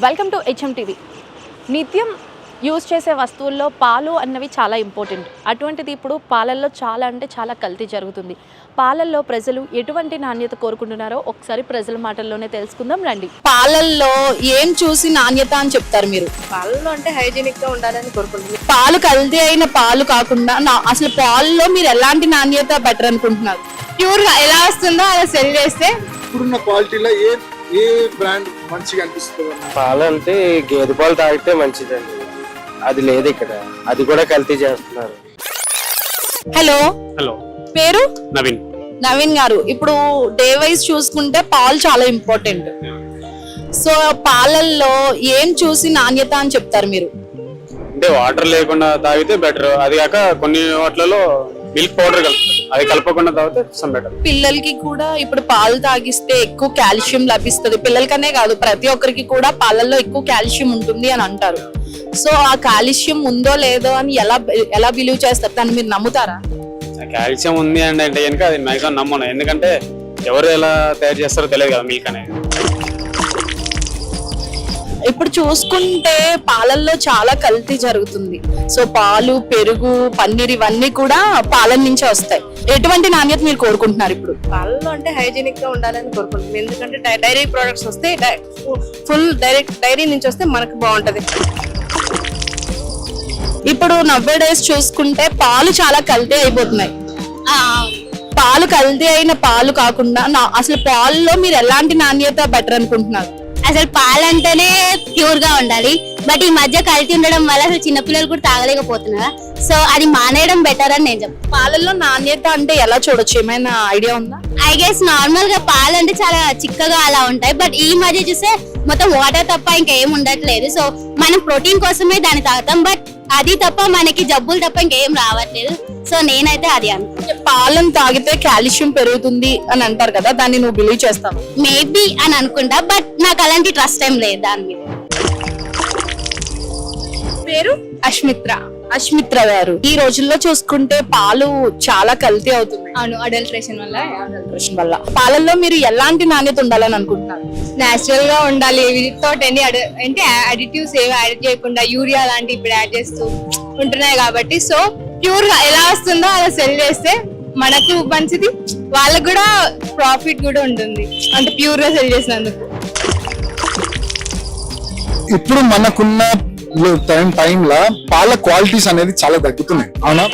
Welcome to HM TV. నిత్యం use చేసే వస్తువుల్లో పాలు అన్నవి చాలా ఇంపార్టెంట్. అటువంటిది ఇప్పుడు పాలల్లో చాలా కల్తీ జరుగుతుంది. పాలల్లో ప్రజలు ఎటువంటి నాణ్యత కోరుకుంటున్నారో ఒకసారి ప్రజల మాటల్లోనే తెలుసుకుందాం రండి. పాలల్లో ఏం చూసి నాణ్యత అని చెప్తారు మీరు? పాలలో అంటే హైజీనిక్ గా ఉండాలని కోరుకుంటున్నాను. పాలు కల్తీ అయిన పాలు కాకుండా అసలు పాలలో మీరు ఎలాంటి నాణ్యత బెటర్ అనుకుంటున్నారు? ప్యూర్ గా ఎలా వస్తుందో అలా సెల్ చేస్తే ఇప్పుడున్న క్వాలిటీలో ఏ బ్రాండ్ మంచిగా అనిపిస్తుంది? పాలు అంటే గేదె పాలు తాగితే మంచిదండి, అది లేదు ఇక్కడ, అది కూడా కల్తీ చేస్తున్నారు. హలో హలో, పేరు? నవీన్ గారు, ఇప్పుడు డే వైజ్ చూసుకుంటే పాలు చాలా ఇంపార్టెంట్. సో పాలల్లో ఏం చూసి నాణ్యత అని చెప్తారు మీరు? అంటే వాటర్ లేకుండా తాగితే బెటర్. అది కాక కొన్ని వాటిలలో మిల్క్ పౌడర్ కలుపుతారు, అది కలపకుండా తాగితే కొంచెం బెటర్. పిల్లలకి కూడా ఇప్పుడు పాలు తాగిస్తే ఎక్కువ కాల్షియం లభిస్తుంది. పిల్లలకనే కాదు, ప్రతి ఒక్కరికి కూడా పాలల్లో ఎక్కువ కాల్షియం ఉంటుంది అని అంటారు. సో ఆ కాల్షియం ఉందో లేదో అని ఎలా బిలీవ్ చేస్తారు? దాన్ని మీరు నమ్ముతారా? కాల్షియం ఉంది అంటే కనుక అది మ్యాక్సిమం నమ్మను, ఎందుకంటే ఎవరు ఎలా తయారు చేస్తారో తెలియదు కదా మిల్క్ అనేది. ఇప్పుడు చూసుకుంటే పాలల్లో చాలా కల్తీ జరుగుతుంది. సో పాలు, పెరుగు, పన్నీర్ ఇవన్నీ కూడా పాలన నుంచే వస్తాయి. ఎటువంటి నాణ్యత మీరు కోరుకుంటున్నారు ఇప్పుడు? పాలలో అంటే హైజీనిక్ గా ఉండాలని కోరుకుంటున్నాను. ఎందుకంటే డైరీ ప్రొడక్ట్స్ వస్తే ఫుల్ డైరెక్ట్ డైరీ నుంచి వస్తే మనకు బాగుంటది. ఇప్పుడు నవ్వే డేస్ చూసుకుంటే పాలు చాలా కల్తీ అయిపోతున్నాయి. పాలు కల్తీ అయిన పాలు కాకుండా అసలు పాలలో మీరు ఎలాంటి నాణ్యత బెటర్ అనుకుంటున్నారు? అసలు పాలంటేనే ప్యూర్ గా ఉండాలి. బట్ ఈ మధ్య కల్తీ ఉండడం వల్ల అసలు చిన్నపిల్లలు కూడా తాగలేకపోతున్నారు. సో అది మానేయడం బెటర్ అని నేను చెప్తాను. పాలల్లో నాణ్యత అంటే ఎలా చూడొచ్చు, ఏమైనా ఐడియా ఉందా? ఐ గెస్ నార్మల్ గా పాలు అంటే చాలా చిక్కగా అలా ఉంటాయి. బట్ ఈ మధ్య చూస్తే మొత్తం వాటర్ తప్ప ఇంకేం ఉండట్లేదు. సో మనం ప్రోటీన్ కోసమే దాన్ని తాగుతాం, బట్ అది తప్ప మనకి జబ్బులు తప్ప ఇంకేం రావట్లేదు. సో నేనైతే అది అనుకుంటా. పాలను తాగితే కాల్షియం పెరుగుతుంది అని అంటారు కదా, దాన్ని నువ్వు బిలీవ్ చేస్తావు? మేబీ అని అనుకుంటా, బట్ నాకు అలాంటి ట్రస్ట్ ఏం లేదు దాని మీద. పేరు? అశ్మిత్ర గారు, ఈ రోజుల్లో చూసుకుంటే పాలు చాలా కల్తీ అవుతున్నాయి. అవును, అడల్ట్రేషన్ వల్ల. పాలల్లో మీరు ఎలాంటి నాణ్యత ఉండాలని అనుకుంటున్నారు? నేచురల్ గా ఉండాలి. వితౌట్ ఎనీ అంటే అడిటివ్స్ ఏమి యాడ్ చేయకుండా యూరియా లాంటి ఇప్పుడు యాడ్ చేస్తూ ఉంటున్నాయి కాబట్టి, సో ప్యూర్ గా ఎలా వస్తుందో అలా సెల్ చేస్తే మనకు మంచిది, వాళ్ళకు కూడా ప్రాఫిట్ కూడా ఉంటుంది. అంటే ప్యూర్ గా సెల్ చేసినందుకు. ఇప్పుడు మనకున్న టైంలో పాల క్వాలిటీస్ అనేది చాలా తగ్గుతున్నాయి. అవునా?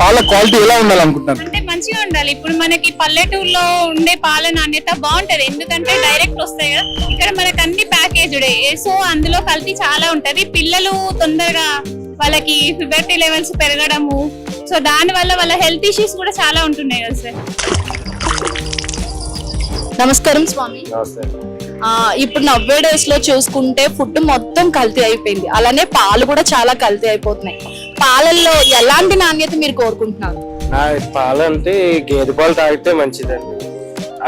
పాల క్వాలిటీ ఎలా ఉండాలనుకుంటున్నారు? అంటే మంచిగా ఉండాలి. ఇప్పుడు మనకి పల్లెటూరులో ఉండే పాల నాణ్యత బాగుంటది, ఎందుకంటే డైరెక్ట్ వస్తాయి కదా. ఇక్కడ మనకు అన్ని ప్యాకేజ్డ్, సో అందులో కల్తీ చాలా ఉంటది. పిల్లలు తొందరగా వాళ్ళకి ఫిబర్టీ లెవెల్స్ పెరగడము, సో దాని వల్ల వాళ్ళ హెల్త్ ఇష్యూస్ కూడా చాలా ఉంటున్నాయి కదా సార్. నమస్కారం స్వామి. ఇప్పుడు నవ్వే డేస్ లో చూసుకుంటే ఫుడ్ మొత్తం కల్తీ అయిపోయింది. అలానే పాలు కూడా చాలా కల్తీ అయిపోతున్నాయి. పాలల్లో ఎలాంటి నాణ్యత మీరు కోరుకుంటున్నారు? పాలు అంటే గేదె పాలు తాగితే మంచిదండి,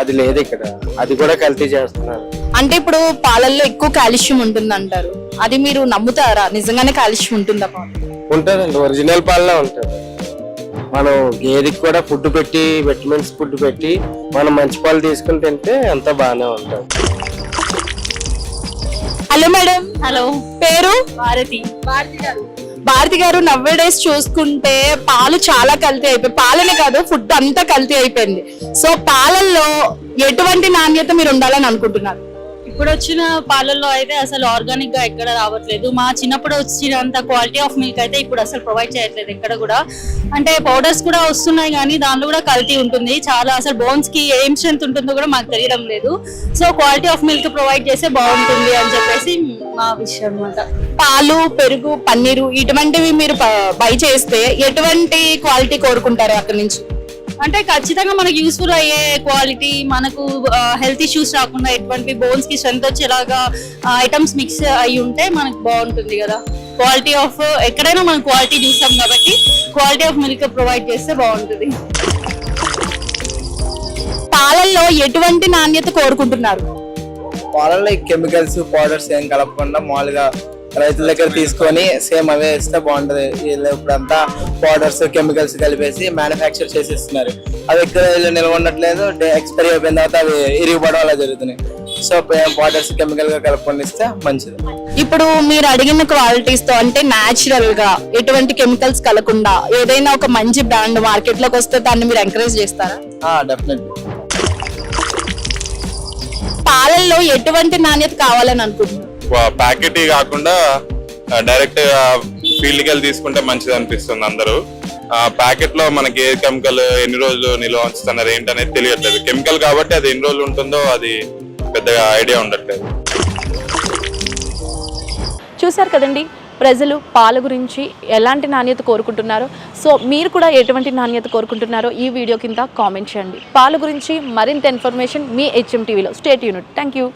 అది లేదు ఇక్కడ, అది కూడా కల్తీ చేస్తున్నారు. అంటే ఇప్పుడు పాలల్లో ఎక్కువ కాల్షియం ఉంటుంది అంటారు, అది మీరు నమ్ముతారా? నిజంగానే కాల్షియం ఉంటుందా? ఉంటదండి, ఒరిజినల్ పాలనే ఉంటది. మనం గేదెకి కూడా ఫుడ్ పెట్టి, విటమిన్స్ ఫుడ్ పెట్టి మనం మంచి పాలు తీసుకుని తింటే అంతా బాగానే ఉంటుంది. Hello madam. హలో, పేరు? భారతి గారు, నవ్వే డేస్ చూసుకుంటే పాలు చాలా కల్తీ అయిపోయి, పాలనే కాదు ఫుడ్ అంతా కల్తీ అయిపోయింది. సో పాలల్లో ఎటువంటి నాణ్యత మీరు ఉండాలని అనుకుంటున్నారు? ఇప్పుడు వచ్చిన పాలల్లో అయితే అసలు ఆర్గానిక్ గా ఎక్కడ రావట్లేదు. మా చిన్నప్పుడు వచ్చినంత క్వాలిటీ ఆఫ్ మిల్క్ అయితే ఇప్పుడు అసలు ప్రొవైడ్ చేయట్లేదు ఎక్కడ కూడా. అంటే పౌడర్స్ కూడా వస్తున్నాయి కానీ దాంట్లో కూడా కల్తీ ఉంటుంది చాలా. అసలు బోన్స్ కి ఏం స్ట్రెంత్ ఉంటుందో కూడా మాకు తెలియడం లేదు. So quality of milk provide చేస్తే బాగుంటుంది అని చెప్పేసి మా విషయం అన్నమాట. పాలు, పెరుగు, పన్నీరు ఇటువంటివి మీరు బై చేస్తే ఎటువంటి క్వాలిటీ కోరుకుంటారు అక్కడి నుంచి? అంటే ఖచ్చితంగా మనకు యూస్ఫుల్ అయ్యే క్వాలిటీ, మనకు హెల్త్ ఇష్యూస్ రాకుండా ఎటువంటి బోన్స్ కి స్ట్రెంత్ వచ్చేలాగా ఐటమ్స్ మిక్స్ అయి ఉంటే మనకు బాగుంటుంది కదా. క్వాలిటీ ఆఫ్ ఎక్కడైనా మనం క్వాలిటీ చూస్తాం కాబట్టి క్వాలిటీ ఆఫ్ మిల్క్ ప్రొవైడ్ చేస్తే బాగుంటుంది. పాలల్లో ఎటువంటి నాణ్యత కోరుకుంటున్నారు? పాలల్లో కెమికల్స్, పౌడర్స్ ఏం కలపకుండా మామూలుగా రైతుల దగ్గర తీసుకొని సేమ్ అవే ఇస్తే బాగుంటది. ఇప్పుడంతా పౌడర్స్, కెమికల్స్ కలిపేసి మ్యానుఫ్యాక్చర్ చేసి ఇస్తున్నారు. అవి ఎక్కువ నిల్వ ఉండట్లేదు, ఎక్స్పైరీ అయిపోయిన తర్వాత అవి ఇరిగిపోవడం అలా జరుగుతున్నాయి. సో పౌడర్స్ కెమికల్ గా కలుపుకొని ఇస్తే మంచిది. ఇప్పుడు మీరు అడిగిన క్వాలిటీస్ తో అంటే న్యాచురల్ గా ఎటువంటి కెమికల్స్ కలకుండా ఏదైనా ఒక మంచి బ్రాండ్ మార్కెట్ లోకి వస్తే దాన్ని మీరు ఎంకరేజ్ చేస్తారా? డెఫినెట్లీ. పాలల్లో ఎటువంటి నాణ్యత కావాలని అనుకుంటున్నారు? ప్యాకెట్ కాకుండా డైరెక్ట్ ఫీల్డ్కి వెళ్ళి తీసుకుంటే మంచిది అనిపిస్తుంది అందరూ. ప్యాకెట్ లో మనకి ఏ కెమికల్ ఎన్ని రోజులు నిల్వ ఉంచుతున్నారు ఏంటనేది తెలియట్లేదు. కెమికల్ కాబట్టి అది ఎన్ని రోజులు ఉంటుందో అది పెద్దగా ఐడియా ఉండట్లేదు. చూశారు కదండి, ప్రజలు పాల గురించి ఎలాంటి నాణ్యత కోరుకుంటున్నారో. సో మీరు కూడా ఎటువంటి నాణ్యత కోరుకుంటున్నారో ఈ వీడియో కింద కామెంట్ చేయండి. పాల గురించి మరింత ఇన్ఫర్మేషన్ మీ HM టీవీలో. Stay tuned. Thank you.